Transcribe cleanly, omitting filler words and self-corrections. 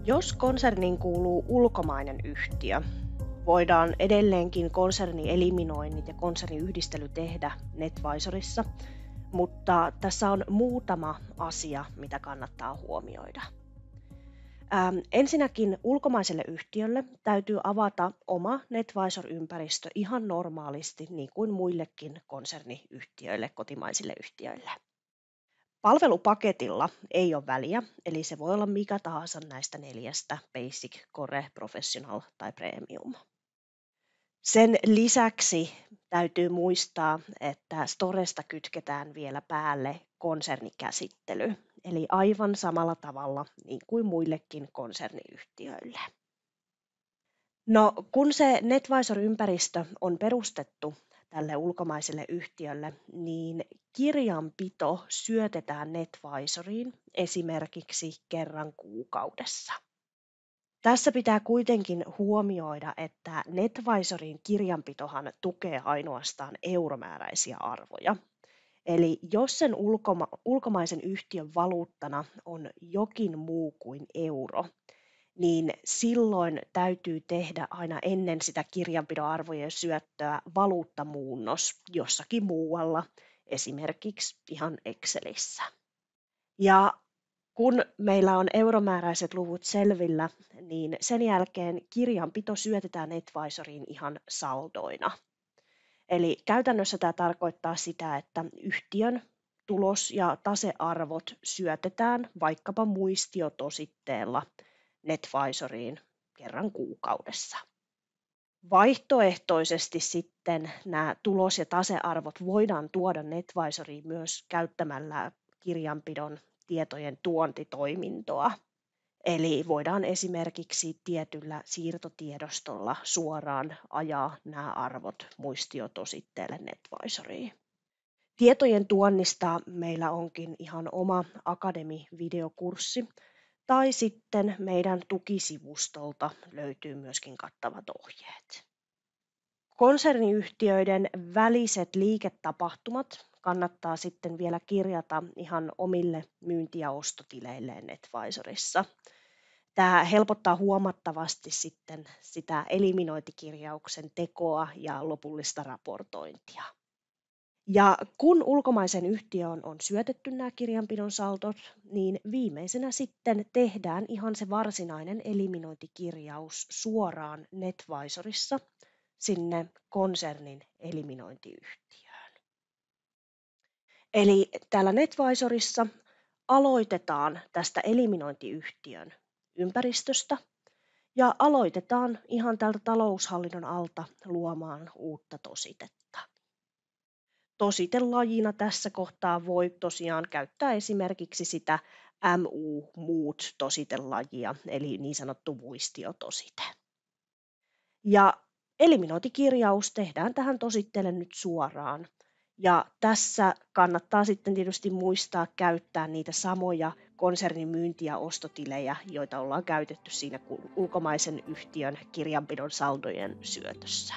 Jos konserniin kuuluu ulkomainen yhtiö, voidaan edelleenkin konsernieliminoinnit ja konserniyhdistely tehdä NetVisorissa, mutta tässä on muutama asia, mitä kannattaa huomioida. Ensinnäkin ulkomaiselle yhtiölle täytyy avata oma NetVisor-ympäristö ihan normaalisti, niin kuin muillekin konserniyhtiöille, kotimaisille yhtiöille. Palvelupaketilla ei ole väliä, eli se voi olla mikä tahansa näistä 4: Basic, Core, Professional tai Premium. Sen lisäksi täytyy muistaa, että Storesta kytketään vielä päälle konsernikäsittely, eli aivan samalla tavalla niin kuin muillekin konserniyhtiöille. No, kun se NetVisor-ympäristö on perustettu tälle ulkomaiselle yhtiölle, niin kirjanpito syötetään NetVisoriin esimerkiksi kerran kuukaudessa. Tässä pitää kuitenkin huomioida, että NetVisorin kirjanpitohan tukee ainoastaan euromääräisiä arvoja. Eli jos sen ulkomaisen yhtiön valuuttana on jokin muu kuin euro, niin silloin täytyy tehdä aina ennen sitä kirjanpidon arvojen syöttöä valuuttamuunnos jossakin muualla, esimerkiksi ihan Excelissä. Ja kun meillä on euromääräiset luvut selvillä, niin sen jälkeen kirjanpito syötetään NetVisoriin ihan saldoina. Eli käytännössä tämä tarkoittaa sitä, että yhtiön tulos- ja tasearvot syötetään vaikkapa muistiotositteella NetVisoriin kerran kuukaudessa. Vaihtoehtoisesti sitten nämä tulos- ja tasearvot voidaan tuoda NetVisoriin myös käyttämällä kirjanpidon tietojen tuontitoimintoa. Eli voidaan esimerkiksi tietyllä siirtotiedostolla suoraan ajaa nämä arvot muistiotositteelle NetVisoriin. Tietojen tuonnista meillä onkin ihan oma Akademi-videokurssi, tai sitten meidän tukisivustolta löytyy myöskin kattavat ohjeet. Konserniyhtiöiden väliset liiketapahtumat kannattaa sitten vielä kirjata ihan omille myynti- ja ostotileilleen NetVisorissa. Tämä helpottaa huomattavasti sitten sitä eliminointikirjauksen tekoa ja lopullista raportointia. Ja kun ulkomaisen yhtiön on syötetty nämä kirjanpidon saldot, niin viimeisenä sitten tehdään ihan se varsinainen eliminointikirjaus suoraan NetVisorissa sinne konsernin eliminointiyhtiöön. Eli täällä NetVisorissa aloitetaan tästä eliminointiyhtiön ympäristöstä ja aloitetaan ihan tältä taloushallinnon alta luomaan uutta tositetta. Tositelajina tässä kohtaa voi tosiaan käyttää esimerkiksi sitä MU-muut tositelajia, eli niin sanottu muistiotosite. Ja eliminointikirjaus tehdään tähän tositteelle nyt suoraan. Ja tässä kannattaa sitten tietysti muistaa käyttää niitä samoja konsernin myynti- ja ostotilejä, joita ollaan käytetty siinä ulkomaisen yhtiön kirjanpidon saldojen syötössä.